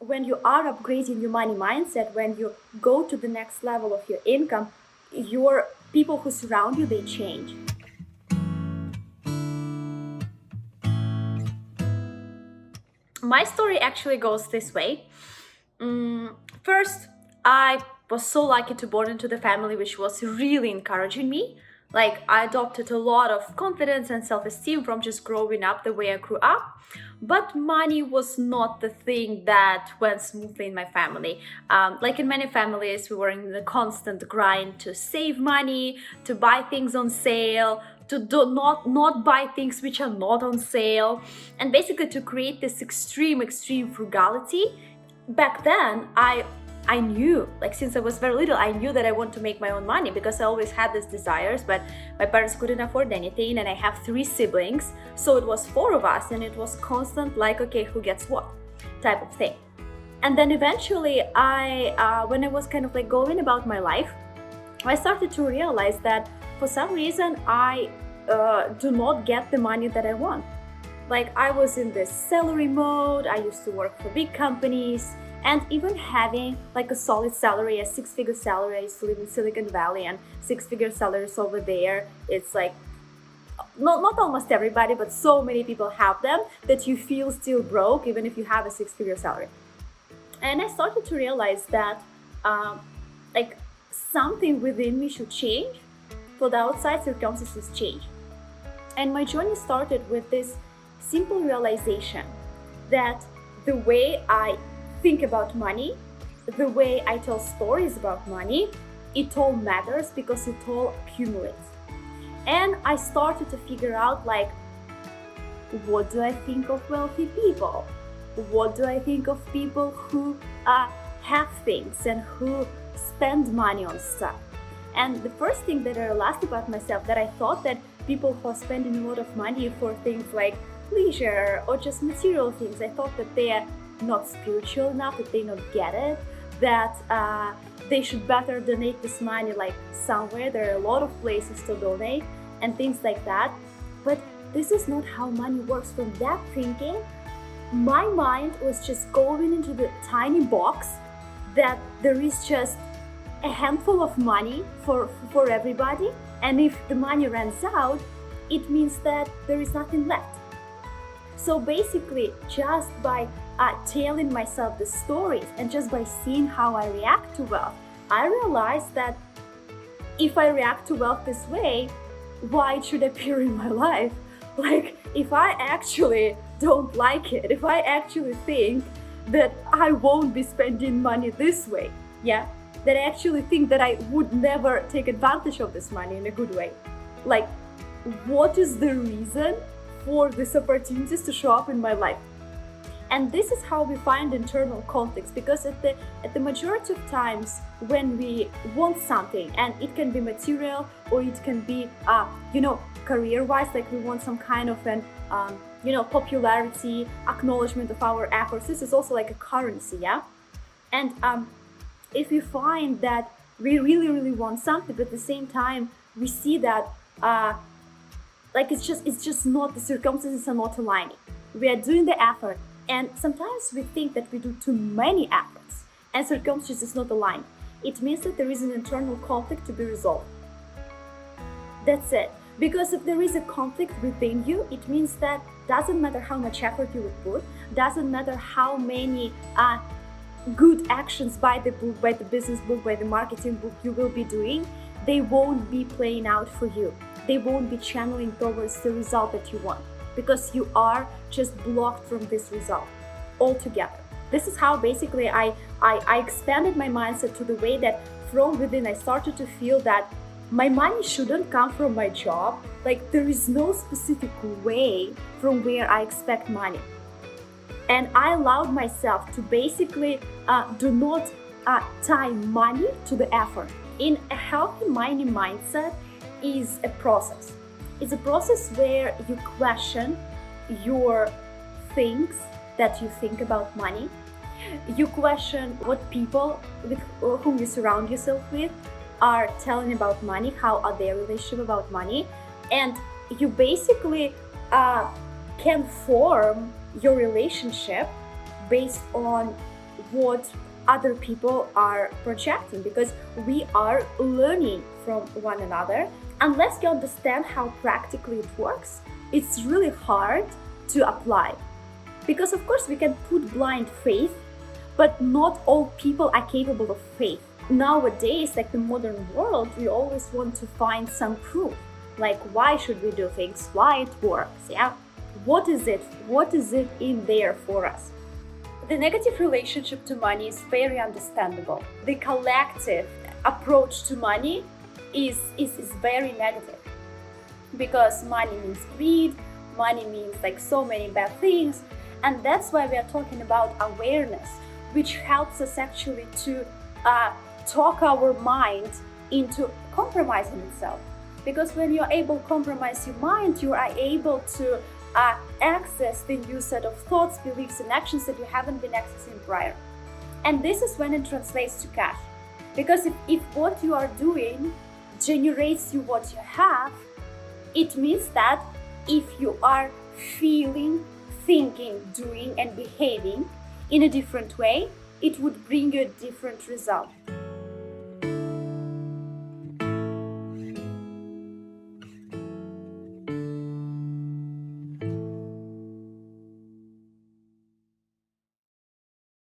when you are upgrading your money mindset, when you go to the next level of your income, your people who surround you, they change. My story actually goes this way. First, I was so lucky to born into the family which was really encouraging me. Like, I adopted a lot of confidence and self-esteem from just growing up the way I grew up. But money was not the thing that went smoothly in my family. Like in many families, we were in the constant grind to save money, to buy things on sale, to do not buy things which are not on sale, and basically to create this extreme frugality. Back then, I knew, like, since I was very little, I knew that I want to make my own money because I always had these desires, but my parents couldn't afford anything, and I have 3 siblings, so it was 4 of us, and it was constant, like, okay, who gets what type of thing. And then eventually, when I was kind of like going about my life, I started to realize that for some reason I do not get the money that I want. Like, I was in this salary mode. I used to work for big companies, and even having like a solid salary, a 6-figure salary. I used to live in Silicon Valley, and 6-figure salaries over there, it's like not almost everybody, but so many people have them that you feel still broke even if you have a 6-figure salary. And I started to realize that like, something within me should change for the outside circumstances change. And my journey started with this simple realization that the way I think about money, the way I tell stories about money, it all matters because it all accumulates. And I started to figure out, like, what do I think of wealthy people? What do I think of people who have things and who spend money on stuff? And the first thing that I realized about myself, that I thought that people who are spending a lot of money for things like leisure or just material things, I thought that they are not spiritual enough, that they don't get it, that they should better donate this money like somewhere. There are a lot of places to donate and things like that. But this is not how money works. From that thinking, my mind was just going into the tiny box that there is just a handful of money for everybody, and if the money runs out, it means that there is nothing left. So basically, just by telling myself the stories and just by seeing how I react to wealth, I realized that if I react to wealth this way, why it should appear in my life? Like, if I actually don't like it, if I actually think that I won't be spending money this way, yeah, that I actually think that I would never take advantage of this money in a good way, like, what is the reason for these opportunities to show up in my life? And this is how we find internal conflicts, because at the majority of times when we want something, and it can be material or it can be career-wise, like we want some kind of an popularity, acknowledgement of our efforts. This is also like a currency, yeah. And if we find that we really want something, but at the same time we see that like it's just not, the circumstances are not aligning. We are doing the effort, and sometimes we think that we do too many efforts and circumstances is not aligned. It means that there is an internal conflict to be resolved. That's it. Because if there is a conflict within you, it means that doesn't matter how much effort you would put, doesn't matter how many good actions by the book, by the business book, by the marketing book you will be doing, they won't be playing out for you. They won't be channeling towards the result that you want, because you are just blocked from this result altogether. This is how basically I expanded my mindset to the way that from within I started to feel that my money shouldn't come from my job. Like, there is no specific way from where I expect money. And I allowed myself to basically do not tie money to the effort. In a healthy money mindset is a process. It's a process where you question your things that you think about money. You question what people with whom you surround yourself with are telling about money, how are their relationship about money, and you basically can form your relationship based on what other people are projecting, because we are learning from one another. Unless you understand how practically it works, it's really hard to apply. Because of course we can put blind faith, but not all people are capable of faith. Nowadays, like the modern world, we always want to find some proof. Like, why should we do things? Why it works? Yeah. What is it? What is it in there for us? The negative relationship to money is very understandable. The collective approach to money is very negative, because money means greed, money means like so many bad things. And that's why we are talking about awareness, which helps us actually to talk our mind into compromising itself. Because when you're able to compromise your mind, you are able to access the new set of thoughts, beliefs, and actions that you haven't been accessing prior. And this is when it translates to cash. Because if what you are doing generates you what you have, it means that if you are feeling, thinking, doing, and behaving in a different way, it would bring you a different result.